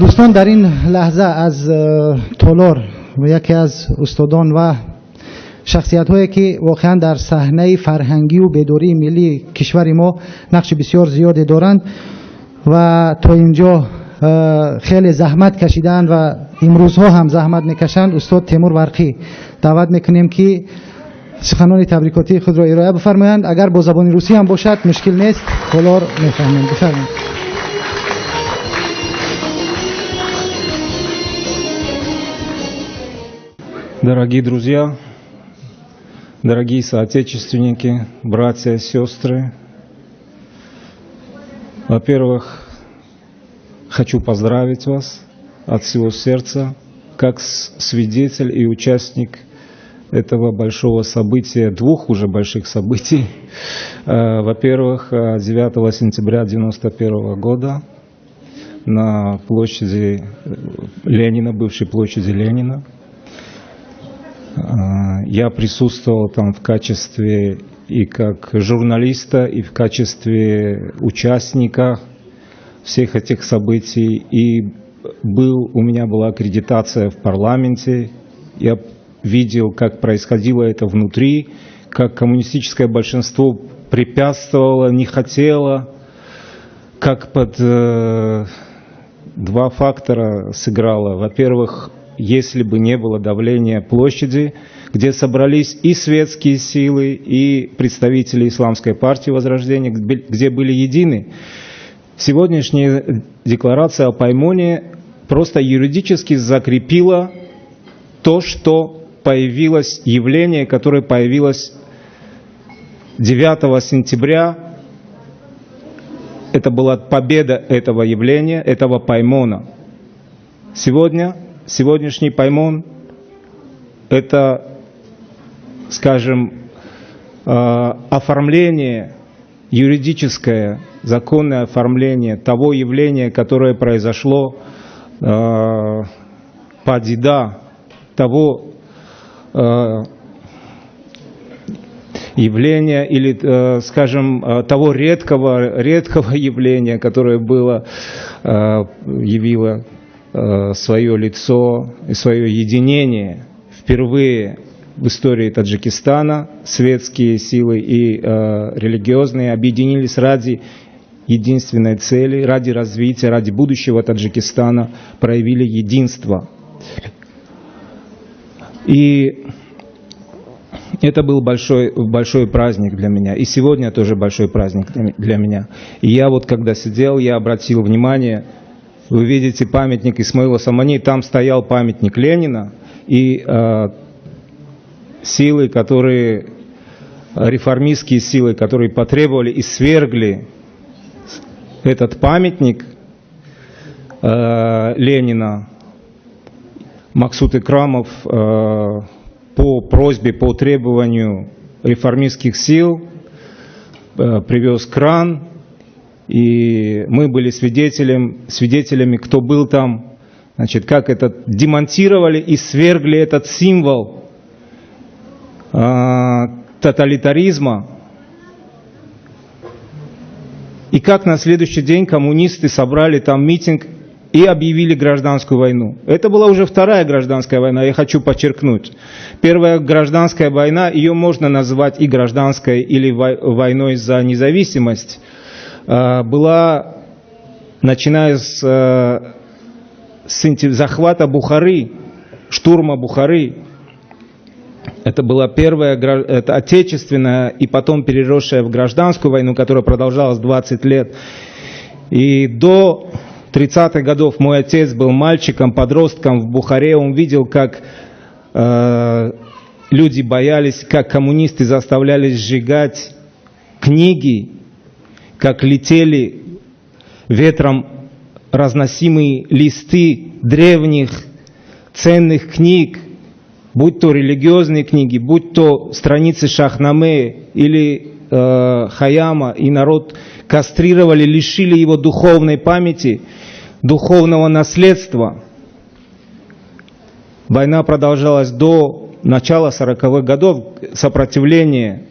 دوستان در این لحظه از تالار و یکی از استادان و شخصیت هایی که واقعا در صحنه فرهنگی و بدوری ملی کشور ما نقش بسیار زیادی دارند و تا اینجا خیلی زحمت کشیدن و امروزها هم زحمت میکشند. استاد تیمور برقی دعوت میکنیم که سخنان تبریکاتی خود را ارائه بفرمایند. اگر با زبان روسی هم باشد مشکل نیست، تالار میفهمند. بفرمایید. Дорогие друзья, дорогие соотечественники, братья и сестры, во-первых, хочу поздравить вас от всего сердца, как свидетель и участник этого большого события, двух уже больших событий. Во-первых, 9 сентября 1991 года на площади Ленина, бывшей площади Ленина, я присутствовал там в качестве и как журналиста, и в качестве участника всех этих событий. И у меня была аккредитация в парламенте. Я видел, как происходило это внутри, как коммунистическое большинство препятствовало, не хотело, как под два фактора сыграло. Во-первых, если бы не было давления площади, где собрались и светские силы, и представители Исламской партии Возрождения, где были едины, сегодняшняя декларация о Паймоне просто юридически закрепила то, что появилось явление, которое появилось 9 сентября. Это была победа этого явления, этого Паймона. Сегодняшний Паймон – это, скажем, оформление, юридическое, законное оформление того явления, которое произошло падида, того явления или, скажем, того редкого явления, которое явило свое лицо и свое единение. Впервые в истории Таджикистана светские силы и религиозные объединились ради единственной цели, ради развития, ради будущего Таджикистана, проявили единство. И это был большой праздник для меня. И сегодня тоже большой праздник для меня. И я вот когда сидел, я обратил внимание, вы видите памятник Исмаила Самани, там стоял памятник Ленина, и реформистские силы, которые потребовали и свергли этот памятник Ленина, Максут Икрамов по просьбе, по требованию реформистских сил привез кран, и мы были свидетелями, кто был там, значит, как это демонтировали и свергли этот символ тоталитаризма. И как на следующий день коммунисты собрали там митинг и объявили гражданскую войну. Это была уже вторая гражданская война, я хочу подчеркнуть. Первая гражданская война, ее можно назвать и гражданской, или войной за независимость, была, начиная с захвата Бухары, штурма Бухары. Это была первая, это отечественная и потом переросшая в гражданскую войну, которая продолжалась 20 лет. И до 30-х годов мой отец был мальчиком, подростком в Бухаре. Он видел, как люди боялись, как коммунисты заставляли сжигать книги, как летели ветром разносимые листы древних ценных книг, будь то религиозные книги, будь то страницы Шахнаме или Хаяма, и народ кастрировали, лишили его духовной памяти, духовного наследства. Война продолжалась до начала 40-х годов, сопротивление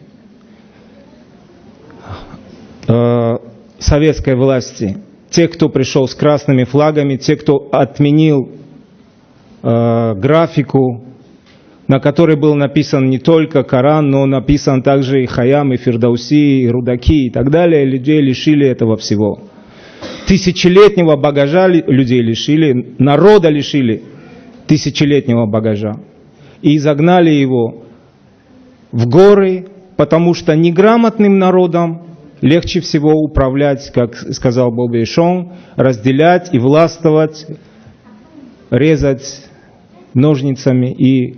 советской власти. тех, кто пришел с красными флагами, тех, кто отменил графику, на которой был написан не только Коран, но написан также и Хаям, и Фирдауси, и Рудаки, и так далее. Людей лишили этого всего. Тысячелетнего багажа людей лишили, народа лишили тысячелетнего багажа. И загнали его в горы, потому что неграмотным народом легче всего управлять, как сказал Бобби Шон, разделять и властвовать, резать ножницами. И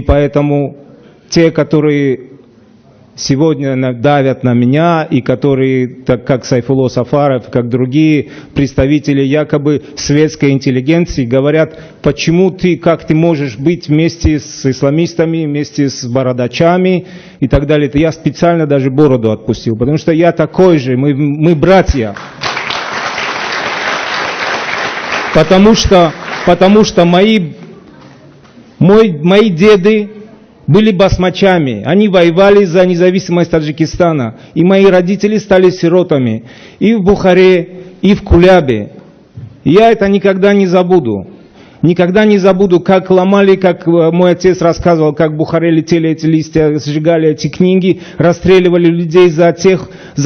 поэтому те, которые сегодня давят на меня, и которые, так как Сайфулло Сафаров, как другие представители якобы светской интеллигенции, говорят, почему ты, как ты можешь быть вместе с исламистами, вместе с бородачами и так далее. Я специально даже бороду отпустил, потому что я такой же, мы братья. Потому что мои деды были басмачами, они воевали за независимость Таджикистана, и мои родители стали сиротами и в Бухаре, и в Кулябе. Я это никогда не забуду. Никогда не забуду, как ломали, как мой отец рассказывал, как в Бухаре летели эти листья, сжигали эти книги, расстреливали людей за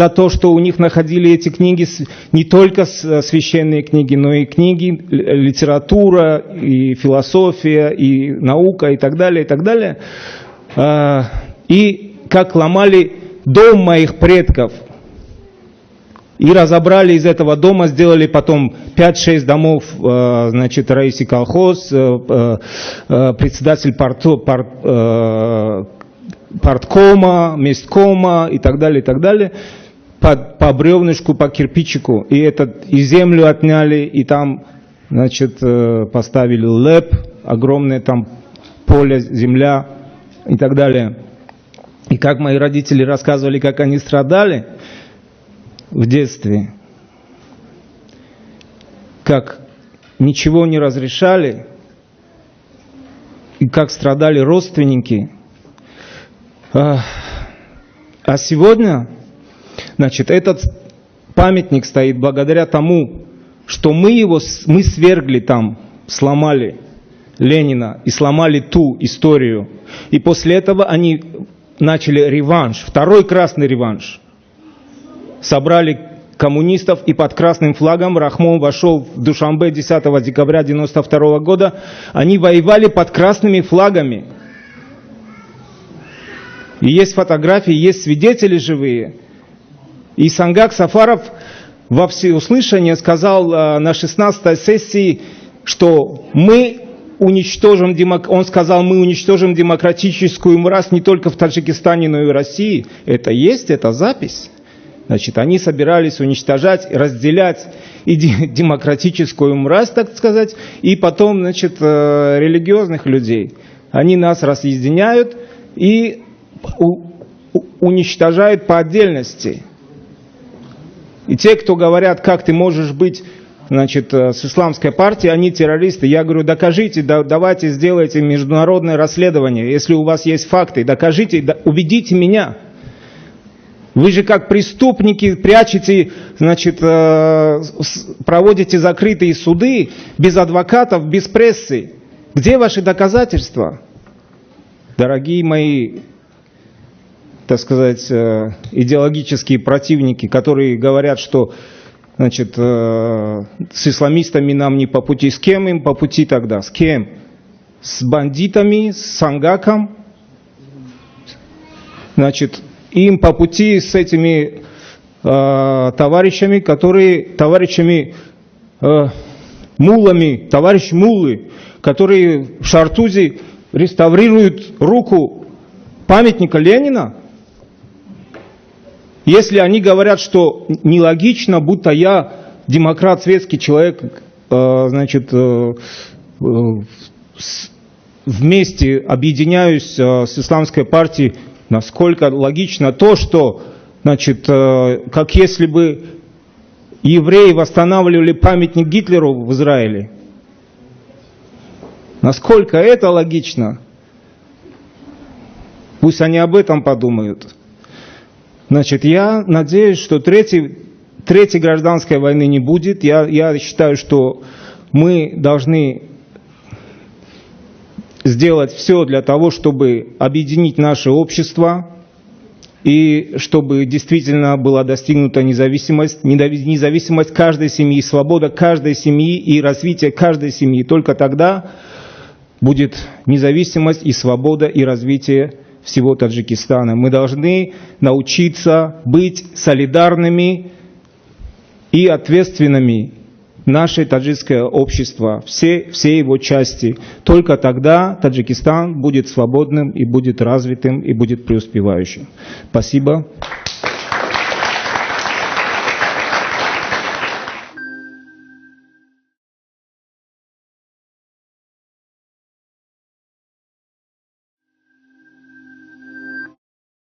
то, что у них находили эти книги, не только священные книги, но и книги, литература, и философия, и наука, и так далее, и так далее. И как ломали дом моих предков. И разобрали из этого дома, сделали потом 5-6 домов, значит, Раиси колхоз, председатель парткома, месткома и так далее, по бревнышку, по кирпичику. И землю отняли, и там, значит, поставили ЛЭП, огромное там поле, земля и так далее. И как мои родители рассказывали, как они страдали в детстве, как ничего не разрешали, и как страдали родственники. А сегодня, значит, этот памятник стоит благодаря тому, что мы свергли там, сломали Ленина и сломали ту историю. И после этого они начали реванш, второй красный реванш. Собрали коммунистов, и под красным флагом Рахмон вошел в Душанбе 10 декабря 1992 года. Они воевали под красными флагами. И есть фотографии, есть свидетели живые. И Сангак Сафаров во всеуслышание сказал на 16-й сессии, что мы уничтожим демократическую мразь не только в Таджикистане, но и в России. Это есть, это запись. Значит, они собирались уничтожать, разделять и демократическую мразь, так сказать, и потом, значит, религиозных людей. Они нас разъединяют и уничтожают по отдельности. И те, кто говорят, как ты можешь быть, значит, с исламской партией, они террористы. Я говорю, докажите, давайте сделайте международное расследование. Если у вас есть факты, докажите, убедите меня. Вы же как преступники прячете, значит, проводите закрытые суды без адвокатов, без прессы. Где ваши доказательства? Дорогие мои, так сказать, идеологические противники, которые говорят, что, значит, с исламистами нам не по пути. С кем им по пути тогда? С кем? С бандитами, с Сангаком? Значит, им по пути с этими товарищами, муллами, товарищ муллы, которые в Шартузе реставрируют руку памятника Ленина. Если они говорят, что нелогично, будто я демократ, светский человек, значит, вместе объединяюсь с исламской партией, насколько логично то, что, значит, как если бы евреи восстанавливали памятник Гитлеру в Израиле. Насколько это логично? Пусть они об этом подумают. Значит, я надеюсь, что третий Третьей гражданской войны не будет. Я считаю, что мы должны сделать все для того, чтобы объединить наше общество и чтобы действительно была достигнута независимость каждой семьи, свобода каждой семьи и развитие каждой семьи. Только тогда будет независимость и свобода и развитие всего Таджикистана. Мы должны научиться быть солидарными и ответственными. Наше таджикское общество, все его части. Только тогда Таджикистан будет свободным и будет развитым и будет преуспевающим. Спасибо.